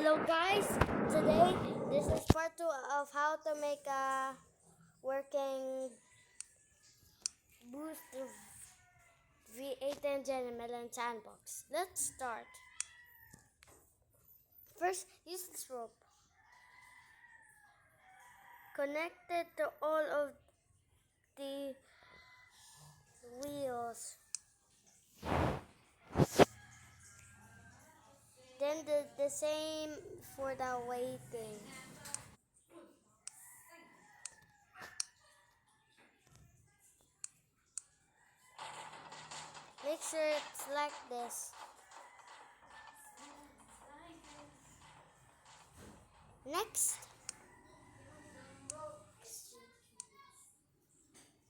Hello guys, today this is part 2 of how to make a working boost V8 engine in melon sandbox. Let's start. First, use this rope. Connect it to all of the wheels. Then do the same for the weighting. Make sure it's like this. Next,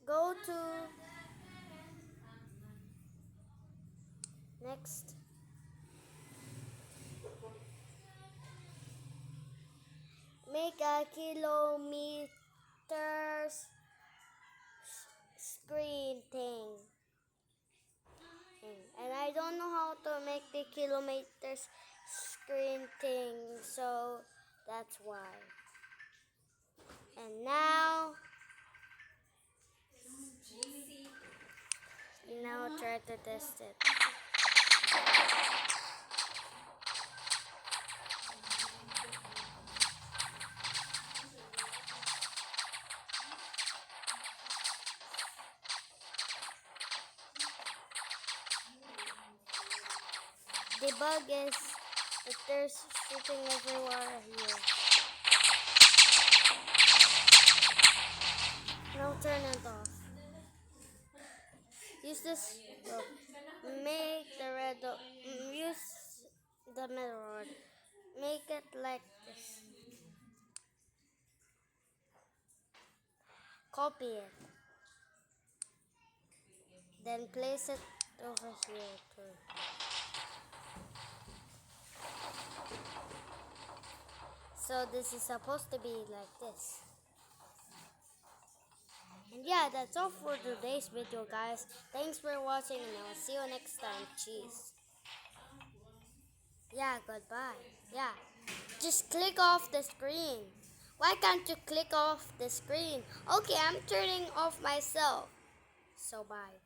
go to next. Make a kilometers screen thing. And I don't know how to make the kilometers screen thing, so that's why. And now try to test it. The bug is that there's shooting everywhere here. Now turn it off. Use this rope. Make the red use the middle rod. Make it like this. Copy it. Then place it over here too. So this is supposed to be like this. And yeah, that's all for today's video, guys. Thanks for watching, and I'll see you next time. Cheers. Yeah, goodbye. Yeah, just click off the screen. Why can't you click off the screen? Okay, I'm turning off myself. So bye.